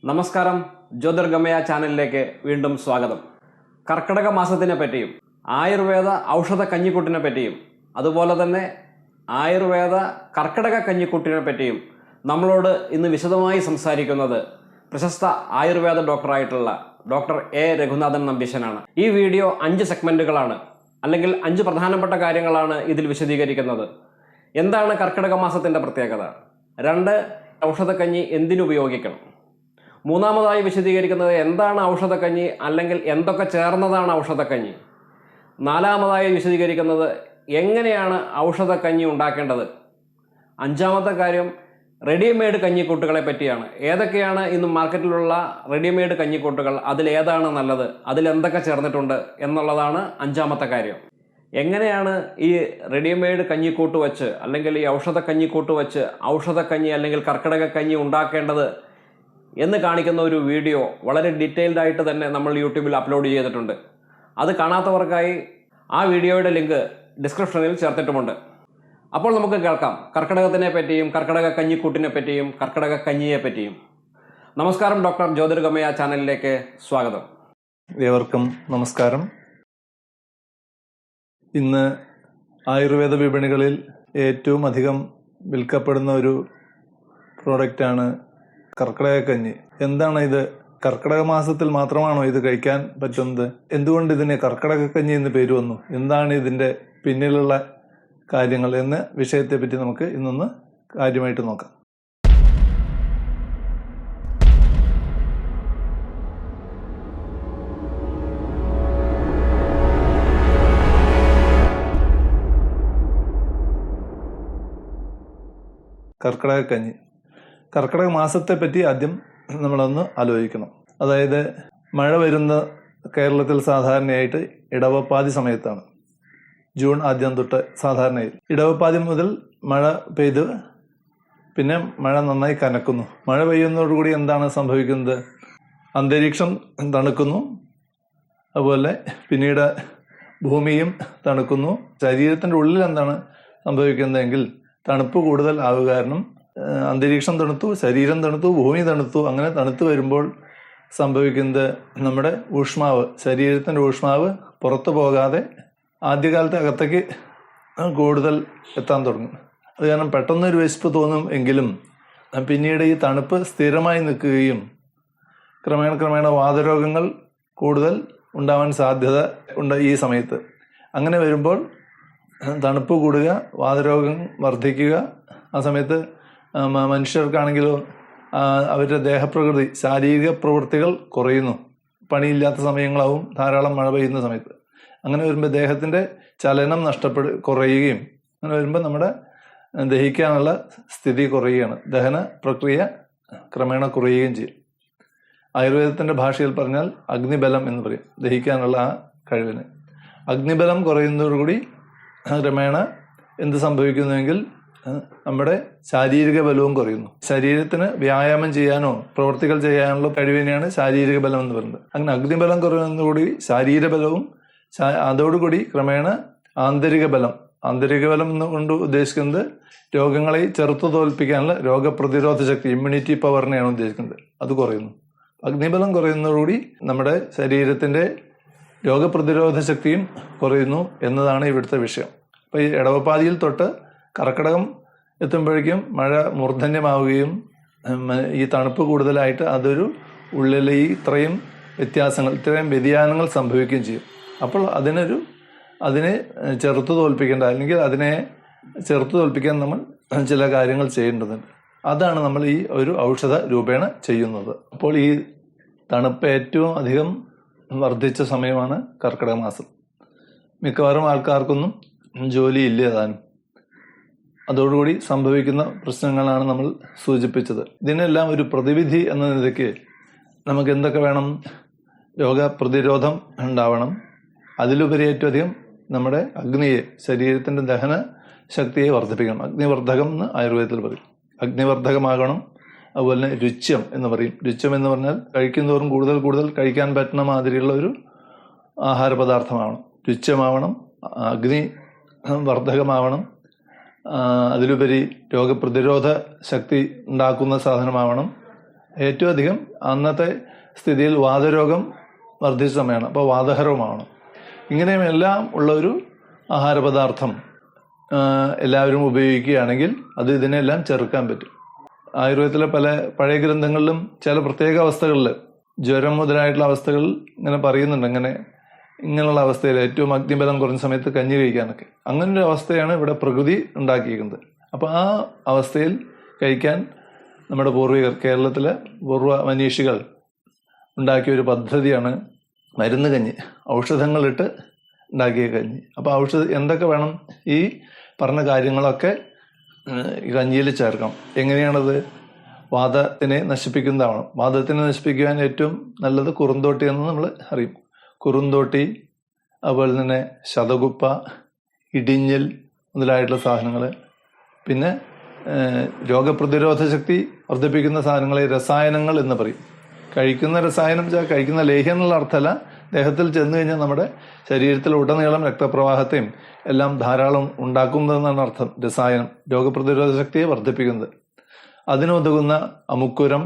നമസ്കാരം, ജ്യോതിർഗമയ ചാനലിലേക്ക് വീണ്ടും സ്വാഗതം. കർക്കിടക മാസത്തിനെ പറ്റിയും ആയുർവേദ ഔഷധ കഞ്ഞിക്കൂട്ടിനെ പറ്റിയും അതുപോലെ തന്നെ ആയുർവേദ കർക്കിടക കഞ്ഞിക്കൂട്ടിനെ പറ്റിയും നമ്മളോട് ഇന്ന് വിശദമായി സംസാരിക്കുന്നത് പ്രശസ്ത ആയുർവേദ ഡോക്ടറായിട്ടുള്ള ഡോക്ടർ എ രഘുനാഥൻ നമ്പീശനാണ്. ഈ വീഡിയോ 5 സെഗ്മെന്റുകളാണ്, അല്ലെങ്കിൽ 5 പ്രധാനപ്പെട്ട കാര്യങ്ങളാണ് ഇതിൽ വിശദീകരിക്കുന്നത്. എന്താണ് കർക്കിടക മാസത്തിൻ്റെ പ്രത്യേകത? 2, ഔഷധക്കഞ്ഞി എന്തിനുപയോഗിക്കണം? മൂന്നാമതായി വിശദീകരിക്കുന്നത് എന്താണ് ഔഷധക്കഞ്ഞി, അല്ലെങ്കിൽ എന്തൊക്കെ ചേർന്നതാണ് ഔഷധക്കഞ്ഞി. 4-മതായി വിശദീകരിക്കുന്നത് എങ്ങനെയാണ് ഔഷധക്കഞ്ഞി ഉണ്ടാക്കേണ്ടത്. 5-മത്തെ കാര്യം റെഡിമെയ്ഡ് കഞ്ഞിക്കൂട്ടുകളെ പറ്റിയാണ്. ഏതൊക്കെയാണ് ഇന്ന് മാർക്കറ്റിലുള്ള റെഡിമെയ്ഡ് കഞ്ഞിക്കൂട്ടുകൾ, അതിലേതാണ് നല്ലത്, അതിലെന്തൊക്കെ ചേർന്നിട്ടുണ്ട് എന്നുള്ളതാണ് 5-മത്തെ കാര്യം. എങ്ങനെയാണ് ഈ റെഡിമെയ്ഡ് കഞ്ഞിക്കൂട്ട് വച്ച്, അല്ലെങ്കിൽ ഈ ഔഷധ കഞ്ഞിക്കൂട്ട് വച്ച് ഔഷധക്കഞ്ഞി അല്ലെങ്കിൽ കർക്കിടക കഞ്ഞി ഉണ്ടാക്കേണ്ടത് എന്ന് കാണിക്കുന്ന ഒരു വീഡിയോ വളരെ ഡീറ്റെയിൽഡ് ആയിട്ട് തന്നെ നമ്മൾ യൂട്യൂബിൽ അപ്ലോഡ് ചെയ്തിട്ടുണ്ട്. അത് കാണാത്തവർക്കായി ആ വീഡിയോയുടെ ലിങ്ക് ഡിസ്ക്രിപ്ഷനിൽ ചേർത്തിട്ടുമുണ്ട്. അപ്പോൾ നമുക്ക് കേൾക്കാം കർക്കിടകത്തിനെ പറ്റിയും കർക്കിടക കഞ്ഞിക്കൂട്ടിനെ പറ്റിയും കർക്കിടക കഞ്ഞിയെ പറ്റിയും. നമസ്കാരം ഡോക്ടർ, ജ്യോതിർഗമയ ചാനലിലേക്ക് സ്വാഗതം. ഏവർക്കും നമസ്കാരം. ഇന്ന് ആയുർവേദ വിപണികളിൽ ഏറ്റവും അധികം വിൽക്കപ്പെടുന്ന ഒരു പ്രോഡക്റ്റാണ് കർക്കിടക കഞ്ഞി. എന്താണ് ഇത്? കർക്കിടക മാസത്തിൽ മാത്രമാണോ ഇത് കഴിക്കാൻ പറ്റുന്നത്? എന്തുകൊണ്ട് ഇതിന് കർക്കിടക കഞ്ഞി എന്ന് പേര് വന്നു? എന്താണ് ഇതിന്റെ പിന്നിലുള്ള കാര്യങ്ങൾ എന്ന വിഷയത്തെ പറ്റി നമുക്ക് ഇന്നൊന്ന് കാര്യമായിട്ട് നോക്കാം. കർക്കിടക കഞ്ഞി, കർക്കിടക മാസത്തെ പറ്റി ആദ്യം നമ്മളൊന്ന് ആലോചിക്കണം. അതായത് മഴ വരുന്ന കേരളത്തിൽ സാധാരണയായിട്ട് ഇടവപ്പാതി സമയത്താണ്. ജൂൺ ആദ്യം തൊട്ട് സാധാരണയായി ഇടവപ്പാതി മുതൽ മഴ പെയ്ത് പിന്നെ മഴ നന്നായി കനക്കുന്നു. മഴ പെയ്യുന്നതോടുകൂടി എന്താണ് സംഭവിക്കുന്നത്? അന്തരീക്ഷം തണുക്കുന്നു, അതുപോലെ പിന്നീട് ഭൂമിയും തണുക്കുന്നു. ശരീരത്തിൻ്റെ ഉള്ളിൽ എന്താണ് സംഭവിക്കുന്നതെങ്കിൽ തണുപ്പ് കൂടുതൽ ആവുക കാരണം അന്തരീക്ഷം തണുത്തു, ശരീരം തണുത്തു, ഭൂമി തണുത്തു. അങ്ങനെ തണുത്തു വരുമ്പോൾ സംഭവിക്കുന്നത് നമ്മുടെ ഊഷ്മാവ്, ശരീരത്തിൻ്റെ ഊഷ്മാവ് പുറത്തു പോകാതെ ആദ്യകാലത്ത് അകത്തേക്ക് കൂടുതൽ എത്താൻ തുടങ്ങും. അത് കാരണം പെട്ടെന്നൊരു വിശപ്പ് തോന്നും എങ്കിലും പിന്നീട് ഈ തണുപ്പ് സ്ഥിരമായി നിൽക്കുകയും ക്രമേണ വാതരോഗങ്ങൾ കൂടുതൽ ഉണ്ടാവാൻ സാധ്യത ഉണ്ട് ഈ സമയത്ത്. അങ്ങനെ വരുമ്പോൾ തണുപ്പ് കൂടുക, വാതരോഗം വർദ്ധിക്കുക. ആ സമയത്ത് മനുഷ്യർക്കാണെങ്കിലോ അവരുടെ ദേഹപ്രകൃതി, ശാരീരിക പ്രവൃത്തികൾ കുറയുന്നു. പണിയില്ലാത്ത സമയങ്ങളാവും, ധാരാളം മഴ പെയ്യുന്ന സമയത്ത്. അങ്ങനെ വരുമ്പോൾ ദേഹത്തിൻ്റെ ചലനം കുറയുകയും അങ്ങനെ വരുമ്പോൾ നമ്മുടെ ദഹിക്കാനുള്ള സ്ഥിതി കുറയുകയാണ്. ദഹന പ്രക്രിയ ക്രമേണ കുറയുകയും ചെയ്യും. ആയുർവേദത്തിൻ്റെ ഭാഷയിൽ പറഞ്ഞാൽ അഗ്നിബലം എന്ന് പറയും ദഹിക്കാനുള്ള ആ കഴിവിന്. അഗ്നിബലം കുറയുന്നതോടുകൂടി ക്രമേണ എന്ത് സംഭവിക്കുന്നുവെങ്കിൽ നമ്മുടെ ശാരീരിക ബലവും കുറയുന്നു. ശരീരത്തിന് വ്യായാമം ചെയ്യാനോ പ്രവൃത്തികൾ ചെയ്യാനുള്ള കഴിവിനെയാണ് ശാരീരിക ബലം എന്ന് പറയുന്നത്. അങ്ങനെ അഗ്നിബലം കുറയുന്നതോടുകൂടി ശാരീരബലവും, അതോടുകൂടി ക്രമേണ ആന്തരിക ബലം എന്നുകൊണ്ട് ഉദ്ദേശിക്കുന്നത് രോഗങ്ങളെ ചെറുത്തു തോൽപ്പിക്കാനുള്ള രോഗപ്രതിരോധ ശക്തി, ഇമ്മ്യൂണിറ്റി പവറിനെയാണ് ഉദ്ദേശിക്കുന്നത്. അത് കുറയുന്നു. അഗ്നിബലം കുറയുന്നതോടുകൂടി നമ്മുടെ ശരീരത്തിന്റെ രോഗപ്രതിരോധ ശക്തിയും കുറയുന്നു എന്നതാണ് ഇവിടുത്തെ വിഷയം. അപ്പോൾ ഈ ഇടവപ്പാതിയിൽ തൊട്ട് കർക്കിടകം എത്തുമ്പോഴേക്കും മഴ മൂർധന്യമാവുകയും ഈ തണുപ്പ് കൂടുതലായിട്ട് അതൊരു ഉള്ളിൽ ഇത്രയും വ്യതിയാനങ്ങൾ സംഭവിക്കുകയും ചെയ്യും. അപ്പോൾ അതിനെ ചെറുത്തു തോൽപ്പിക്കേണ്ട, അല്ലെങ്കിൽ അതിനെ ചെറുത്തു തോൽപ്പിക്കാൻ നമ്മൾ ചില കാര്യങ്ങൾ ചെയ്യേണ്ടതുണ്ട്. അതാണ് നമ്മൾ ഈ ഒരു ഔഷധ രൂപേണ ചെയ്യുന്നത്. അപ്പോൾ ഈ തണുപ്പ് ഏറ്റവും അധികം വർദ്ധിച്ച സമയമാണ് കർക്കിടക മാസം. മിക്കവാറും ആൾക്കാർക്കൊന്നും ജോലിയില്ല താനും. അതോടുകൂടി സംഭവിക്കുന്ന പ്രശ്നങ്ങളാണ് നമ്മൾ സൂചിപ്പിച്ചത്. ഇതിനെല്ലാം ഒരു പ്രതിവിധി എന്ന നിലയ്ക്ക് നമുക്ക് എന്തൊക്കെ വേണം? രോഗപ്രതിരോധം ഉണ്ടാവണം. അതിലുപരി ഏറ്റവും അധികം നമ്മുടെ അഗ്നിയെ, ശരീരത്തിന്റെ ദഹന ശക്തിയെ വർദ്ധിപ്പിക്കണം. അഗ്നിവർദ്ധകം എന്ന് ആയുർവേദത്തിൽ പറയും. അഗ്നിവർദ്ധകമാകണം. അതുപോലെ തന്നെ രുച്യം എന്ന് പറയും. രുച്യം എന്ന് പറഞ്ഞാൽ കഴിക്കുന്നതോറും കൂടുതൽ കഴിക്കാൻ പറ്റുന്ന മാതിരിയുള്ള ഒരു ആഹാര പദാർത്ഥമാവണം. രുച്യമാവണം, അഗ്നി വർദ്ധകമാവണം, അതിലുപരി രോഗപ്രതിരോധ ശക്തി ഉണ്ടാക്കുന്ന സാധനമാവണം. ഏറ്റവും അധികം അന്നത്തെ സ്ഥിതിയിൽ വാതരോഗം വർദ്ധിച്ച സമയമാണ്. അപ്പോൾ വാതഹരവുമാണ്. ഇങ്ങനെയെല്ലാം ഉള്ള ഒരു ആഹാരപദാർത്ഥം എല്ലാവരും ഉപയോഗിക്കുകയാണെങ്കിൽ അത് ഇതിനെല്ലാം ചെറുക്കാൻ പറ്റും. ആയുർവേദത്തിലെ പല പഴയ ഗ്രന്ഥങ്ങളിലും ചില പ്രത്യേക അവസ്ഥകളിൽ ജ്വരം മുതലായിട്ടുള്ള അവസ്ഥകളിൽ ഇങ്ങനെ പറയുന്നുണ്ട്, ഇങ്ങനെയുള്ള അവസ്ഥയിൽ ഏറ്റവും അഗ്നിബലം കുറഞ്ഞ സമയത്ത് കഞ്ഞി കഴിക്കാനൊക്കെ. അങ്ങനൊരു അവസ്ഥയാണ് ഇവിടെ പ്രകൃതി ഉണ്ടാക്കിയിരിക്കുന്നത്. അപ്പോൾ ആ അവസ്ഥയിൽ കഴിക്കാൻ നമ്മുടെ പൂർവികർ, കേരളത്തിലെ പൂർവ്വ മനീഷികൾ ഉണ്ടാക്കിയ ഒരു പദ്ധതിയാണ് മരുന്ന് കഞ്ഞി, ഔഷധങ്ങളിട്ട് ഉണ്ടാക്കിയ കഞ്ഞി. അപ്പോൾ എന്തൊക്കെ വേണം? ഈ പറഞ്ഞ കാര്യങ്ങളൊക്കെ ഈ കഞ്ഞിയിൽ ചേർക്കണം. എങ്ങനെയാണത്? വാദത്തിനെ നശിപ്പിക്കുന്നതാണ്. വാദത്തിനെ നശിപ്പിക്കുവാൻ ഏറ്റവും നല്ലത് കുറുന്തോട്ടി എന്ന് നമ്മൾ അറിയും. കുറുന്തോട്ടി, അതുപോലെ തന്നെ ശതകുപ്പ, ഇടിഞ്ഞിൽ മുതലായിട്ടുള്ള സാധനങ്ങൾ. പിന്നെ രോഗപ്രതിരോധ ശക്തി വർദ്ധിപ്പിക്കുന്ന സാധനങ്ങളെ രസായനങ്ങൾ എന്ന് പറയും. കഴിക്കുന്ന രസായനം വെച്ചാൽ കഴിക്കുന്ന ലേഹ്യം എന്നുള്ള അർത്ഥമല്ല, ദേഹത്തിൽ ചെന്ന് കഴിഞ്ഞാൽ നമ്മുടെ ശരീരത്തിൽ ഉടനീളം രക്തപ്രവാഹത്തെയും എല്ലാം ധാരാളം ഉണ്ടാക്കുന്നതെന്നാണ് അർത്ഥം. രസായനം രോഗപ്രതിരോധ ശക്തിയെ വർദ്ധിപ്പിക്കുന്നത്. അതിനുതകുന്ന അമുക്കുരം,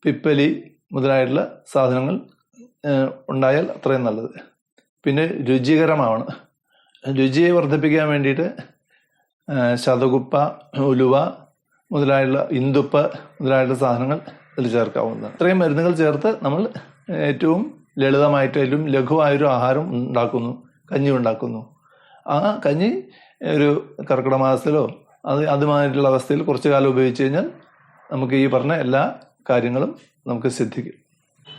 പിപ്പലി മുതലായിട്ടുള്ള സാധനങ്ങൾ ഉണ്ടായാൽ അത്രയും നല്ലത്. പിന്നെ രുചികരമാണ്. രുചിയെ വർദ്ധിപ്പിക്കാൻ വേണ്ടിയിട്ട് ശതകുപ്പ, ഉലുവ മുതലായുള്ള ഇന്ദുപ്പ് മുതലായിട്ടുള്ള സാധനങ്ങൾ ഇതിൽ ചേർക്കാവുന്നതാണ്. ഇത്രയും മരുന്നുകൾ ചേർത്ത് നമ്മൾ ഏറ്റവും ലളിതമായിട്ട് ഏറ്റവും ലഘുവായൊരു ആഹാരം ഉണ്ടാക്കുന്നു, കഞ്ഞി ഉണ്ടാക്കുന്നു. ആ കഞ്ഞി ഒരു കർക്കിടക മാസത്തിലോ അതുമായിട്ടുള്ള അവസ്ഥയിൽ കുറച്ചു കാലം ഉപയോഗിച്ച് കഴിഞ്ഞാൽ നമുക്ക് ഈ പറഞ്ഞ എല്ലാ കാര്യങ്ങളും നമുക്ക് സിദ്ധിക്കും.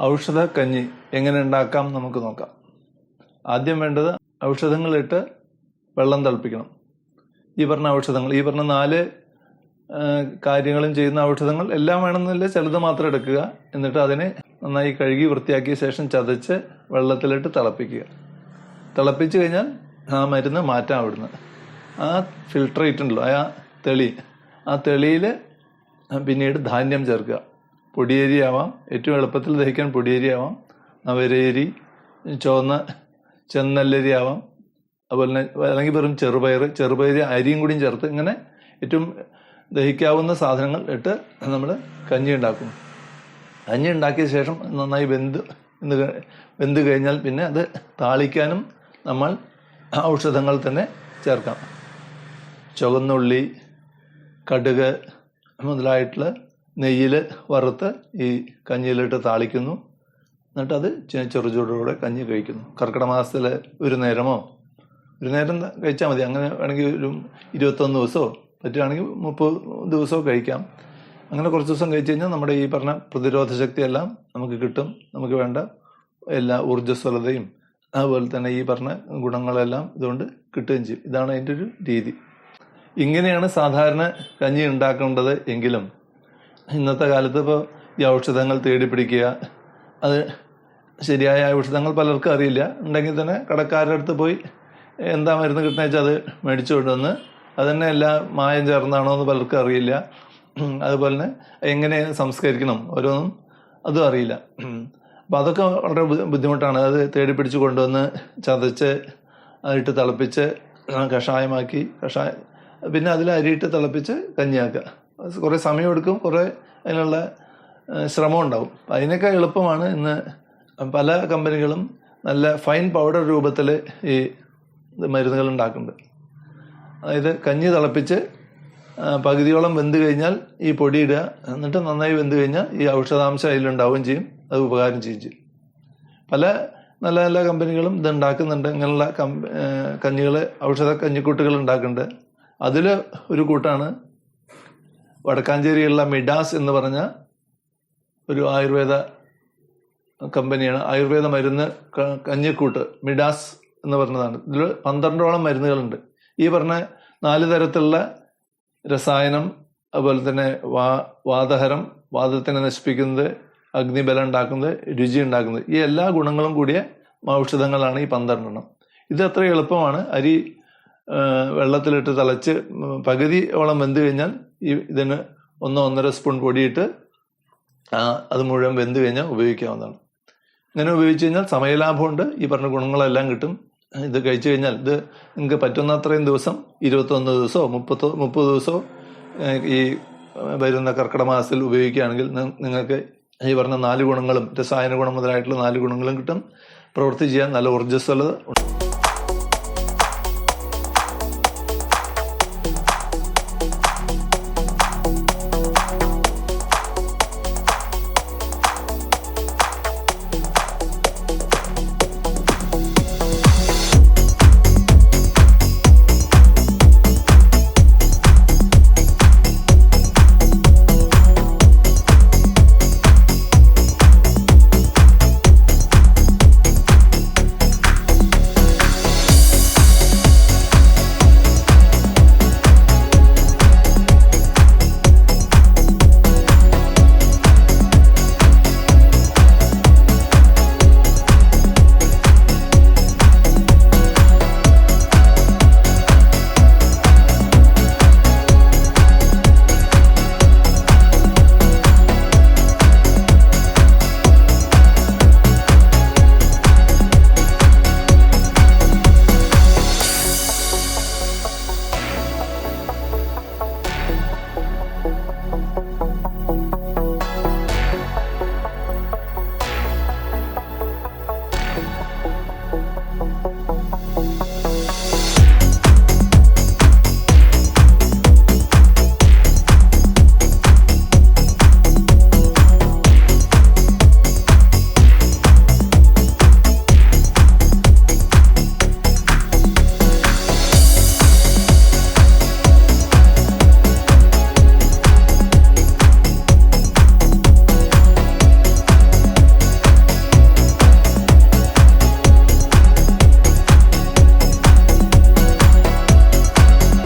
ഔഷധ കഞ്ഞി എങ്ങനെ ഉണ്ടാക്കാം നമുക്ക് നോക്കാം. ആദ്യം വേണ്ടത് ഔഷധങ്ങളിട്ട് വെള്ളം തിളപ്പിക്കണം. ഈ പറഞ്ഞ ഔഷധങ്ങൾ, ഈ പറഞ്ഞ 4 കാര്യങ്ങളും ചെയ്യുന്ന ഔഷധങ്ങൾ എല്ലാം വേണമെന്നില്ല, ചിലത് മാത്രം എടുക്കുക. എന്നിട്ട് അതിനെ നന്നായി കഴുകി വൃത്തിയാക്കിയ ശേഷം ചതച്ച് വെള്ളത്തിലിട്ട് തിളപ്പിക്കുക. തിളപ്പിച്ച് കഴിഞ്ഞാൽ ആ മരുന്ന് മാറ്റാം അവിടുന്ന്. ആ ഫിൽട്രേറ്റ് ഉണ്ടല്ലോ, ആ തെളിയിൽ പിന്നീട് ധാന്യം ചേർക്കുക. പൊടിയേരി ആവാം, ഏറ്റവും എളുപ്പത്തിൽ ദഹിക്കാൻ പൊടിയേരി ആവാം, നവരേരി, ചുവന്ന ചെന്നല്ലരി ആവാം, അതുപോലെ തന്നെ അല്ലെങ്കിൽ വെറും ചെറുപയർ അരിയും കൂടിയും ചേർത്ത് ഇങ്ങനെ ഏറ്റവും ദഹിക്കാവുന്ന സാധനങ്ങൾ ഇട്ട് നമ്മൾ കഞ്ഞി ഉണ്ടാക്കും. കഞ്ഞി ഉണ്ടാക്കിയ ശേഷം നന്നായി വെന്ത് കഴിഞ്ഞാൽ പിന്നെ അത് താളിക്കാനും നമ്മൾ ഔഷധങ്ങൾ തന്നെ ചേർക്കാം. ചുവന്നുള്ളി, കടുക് മുതലായിട്ടുള്ള നെയ്യിൽ വറുത്ത് ഈ കഞ്ഞിയിലിട്ട് താളിക്കുന്നു. എന്നിട്ടത് ചെറുചൂടോടെ കഞ്ഞി കഴിക്കുന്നു. കർക്കിടക മാസത്തിൽ ഒരു നേരം കഴിച്ചാൽ മതി. അങ്ങനെ വേണമെങ്കിൽ ഒരു 21 ദിവസമോ പറ്റുകയാണെങ്കിൽ 30 ദിവസമോ കഴിക്കാം. അങ്ങനെ കുറച്ച് ദിവസം കഴിച്ചു കഴിഞ്ഞാൽ നമ്മുടെ ഈ പറഞ്ഞ പ്രതിരോധ ശക്തിയെല്ലാം നമുക്ക് കിട്ടും. നമുക്ക് വേണ്ട എല്ലാ ഊർജ്ജസ്വലതയും അതുപോലെ തന്നെ ഈ പറഞ്ഞ ഗുണങ്ങളെല്ലാം ഇതുകൊണ്ട് കിട്ടുകയും ചെയ്യും. ഇതാണ് അതിൻ്റെ ഒരു രീതി. ഇങ്ങനെയാണ് സാധാരണ കഞ്ഞി ഉണ്ടാക്കേണ്ടത്. എങ്കിലും ഇന്നത്തെ കാലത്ത് ഇപ്പോൾ ഈ ഔഷധങ്ങൾ തേടി പിടിക്കുക, അത് ശരിയായ ഔഷധങ്ങൾ പലർക്കും അറിയില്ല. ഉണ്ടെങ്കിൽ തന്നെ കടക്കാരുടെ അടുത്ത് പോയി എന്താ മരുന്ന് കിട്ടുന്ന വെച്ചാൽ അത് മേടിച്ചു കൊണ്ടുവന്ന് അത് തന്നെ എല്ലാം മായം ചേർന്നാണോ എന്ന് പലർക്കും അറിയില്ല. അതുപോലെ തന്നെ എങ്ങനെ സംസ്കരിക്കണം ഓരോന്നും അതും അറിയില്ല. അപ്പം അതൊക്കെ വളരെ ബുദ്ധിമുട്ടാണ്. അത് തേടി പിടിച്ച് കൊണ്ടുവന്ന് ചതച്ച് അതിട്ട് തിളപ്പിച്ച് കഷായമാക്കി പിന്നെ അതിൽ അരിയിട്ട് തിളപ്പിച്ച് കഞ്ഞിയാക്കുക. കുറേ സമയമെടുക്കും, കുറേ അതിനുള്ള ശ്രമം ഉണ്ടാവും. അതിനൊക്കെ എളുപ്പമാണ് ഇന്ന് പല കമ്പനികളും നല്ല ഫൈൻ പൗഡർ രൂപത്തിൽ ഈ മരുന്നുകൾ ഉണ്ടാക്കുന്നുണ്ട്. അതായത് കഞ്ഞി തിളപ്പിച്ച് പകുതിയോളം വെന്ത് കഴിഞ്ഞാൽ ഈ പൊടി ഇടുക. എന്നിട്ട് നന്നായി വെന്ത് കഴിഞ്ഞാൽ ഈ ഔഷധാംശം അതിലുണ്ടാവുകയും ചെയ്യും, അത് ഉപകാരം ചെയ്യും. പല നല്ല നല്ല കമ്പനികളും ഇത് ഉണ്ടാക്കുന്നുണ്ട്. ഇങ്ങനെയുള്ള കഞ്ഞികൾ, ഔഷധ കഞ്ഞിക്കൂട്ടുകൾ ഉണ്ടാക്കുന്നുണ്ട്. അതിൽ ഒരു കൂട്ടാണ് വടക്കാഞ്ചേരിയുള്ള മിഡാസ് എന്ന് പറഞ്ഞ ഒരു ആയുർവേദ കമ്പനിയാണ്. ആയുർവേദ മരുന്ന് കഞ്ഞിക്കൂട്ട് മിഡാസ് എന്ന് പറഞ്ഞതാണ്. ഇതിൽ 12ഓളം മരുന്നുകളുണ്ട്. ഈ പറഞ്ഞ 4 തരത്തിലുള്ള രസായനം, അതുപോലെ തന്നെ വാതഹരം, വാദത്തിനെ നശിപ്പിക്കുന്നത്, അഗ്നിബലം ഉണ്ടാക്കുന്നത്, രുചി ഉണ്ടാക്കുന്നത്, ഈ എല്ലാ ഗുണങ്ങളും കൂടിയ ഔഷധങ്ങളാണ് ഈ 12 ഇത് അത്ര എളുപ്പമാണ്. അരി വെള്ളത്തിലിട്ട് തിളച്ച് പകുതിയോളം വെന്ത് കഴിഞ്ഞാൽ ഇതിന് 1-1.5 സ്പൂൺ പൊടിയിട്ട് അത് മുഴുവൻ വെന്ത് കഴിഞ്ഞാൽ ഉപയോഗിക്കാവുന്നതാണ്. ഇങ്ങനെ ഉപയോഗിച്ച് കഴിഞ്ഞാൽ സമയലാഭമുണ്ട്, ഈ പറഞ്ഞ ഗുണങ്ങളെല്ലാം കിട്ടും. ഇത് കഴിച്ചു കഴിഞ്ഞാൽ ഇത് നിങ്ങൾക്ക് പറ്റുന്ന അത്രയും ദിവസം 21 ദിവസമോ 30 ദിവസമോ ഈ വരുന്ന കർക്കിടക മാസത്തിൽ ഉപയോഗിക്കുകയാണെങ്കിൽ നിങ്ങൾക്ക് ഈ പറഞ്ഞ 4 ഗുണങ്ങളും രസായന ഗുണം മുതലായിട്ടുള്ള 4 ഗുണങ്ങളും കിട്ടും. പ്രവൃത്തി ചെയ്യാൻ നല്ല ഊർജ്ജസ്വലത ഉണ്ട്.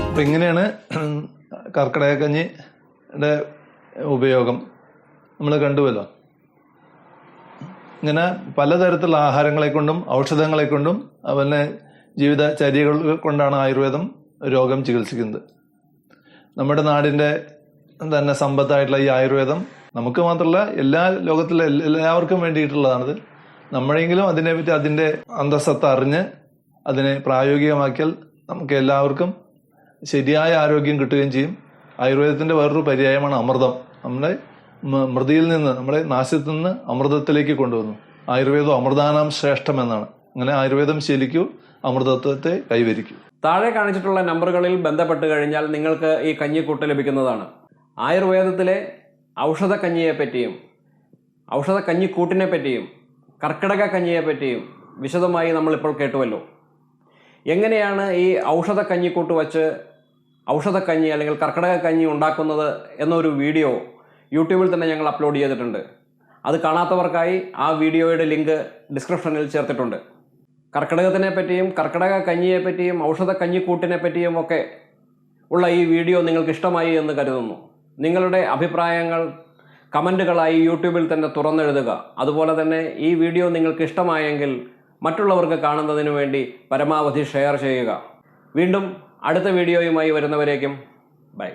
അപ്പം ഇങ്ങനെയാണ് കർക്കിടക കഞ്ഞിയുടെ ഉപയോഗം നമ്മൾ കണ്ടുവല്ലോ. ഇങ്ങനെ പലതരത്തിലുള്ള ആഹാരങ്ങളെ കൊണ്ടും ഔഷധങ്ങളെ കൊണ്ടും അതുപോലെ ജീവിതചര്യകൾ കൊണ്ടാണ് ആയുർവേദം രോഗം ചികിത്സിക്കുന്നത്. നമ്മുടെ നാടിൻ്റെ തന്നെ സമ്പത്തായിട്ടുള്ള ഈ ആയുർവേദം നമുക്ക് മാത്രമല്ല ലോകത്തിലെ എല്ലാവർക്കും വേണ്ടിയിട്ടുള്ളതാണിത്. നമ്മളെങ്കിലും അതിനെപ്പറ്റി അതിൻ്റെ അന്തസത്ത അറിഞ്ഞ് അതിനെ പ്രായോഗികമാക്കിയാൽ നമുക്ക് എല്ലാവർക്കും ശരിയായ ആരോഗ്യം കിട്ടുകയും ചെയ്യും. ആയുർവേദത്തിൻ്റെ വേറൊരു പര്യായമാണ് അമൃതം. നമ്മുടെ മൃതിയിൽ നിന്ന്, നമ്മുടെ നാശത്തിൽ നിന്ന് അമൃതത്തിലേക്ക് കൊണ്ടുവന്നു. ആയുർവേദം അമൃതാനാം ശ്രേഷ്ഠം എന്നാണ്. അങ്ങനെ ആയുർവേദം ശീലിക്കൂ, അമൃതത്വത്തെ കൈവരിക്കൂ. താഴെ കാണിച്ചിട്ടുള്ള നമ്പറുകളിൽ ബന്ധപ്പെട്ട് കഴിഞ്ഞാൽ നിങ്ങൾക്ക് ഈ കഞ്ഞിക്കൂട്ട് ലഭിക്കുന്നതാണ്. ആയുർവേദത്തിലെ ഔഷധ കഞ്ഞിയെപ്പറ്റിയും ഔഷധ കഞ്ഞിക്കൂട്ടിനെ പറ്റിയും കർക്കിടക കഞ്ഞിയെപ്പറ്റിയും വിശദമായി നമ്മളിപ്പോൾ കേട്ടുവല്ലോ. എങ്ങനെയാണ് ഈ ഔഷധ കഞ്ഞിക്കൂട്ട് വച്ച് ഔഷധക്കഞ്ഞി അല്ലെങ്കിൽ കർക്കിടക കഞ്ഞി ഉണ്ടാക്കുന്നത് എന്നൊരു വീഡിയോ യൂട്യൂബിൽ തന്നെ ഞങ്ങൾ അപ്ലോഡ് ചെയ്തിട്ടുണ്ട്. അത് കാണാത്തവർക്കായി ആ വീഡിയോയുടെ ലിങ്ക് ഡിസ്ക്രിപ്ഷനിൽ ചേർത്തിട്ടുണ്ട്. കർക്കിടകത്തിനെ പറ്റിയും കർക്കിടക കഞ്ഞിയെപ്പറ്റിയും ഔഷധ കഞ്ഞിക്കൂട്ടിനെ പറ്റിയും ഒക്കെ ഉള്ള ഈ വീഡിയോ നിങ്ങൾക്ക് ഇഷ്ടമായി എന്ന് കരുതുന്നു. നിങ്ങളുടെ അഭിപ്രായങ്ങൾ കമൻറ്റുകളായി യൂട്യൂബിൽ തന്നെ തുറന്നെഴുതുക. അതുപോലെ തന്നെ ഈ വീഡിയോ നിങ്ങൾക്ക് ഇഷ്ടമായെങ്കിൽ മറ്റുള്ളവർക്ക് കാണുന്നതിന് വേണ്ടി പരമാവധി ഷെയർ ചെയ്യുക. വീണ്ടും അടുത്ത വീഡിയോയുമായി വരുന്നവരേക്കും ബൈ.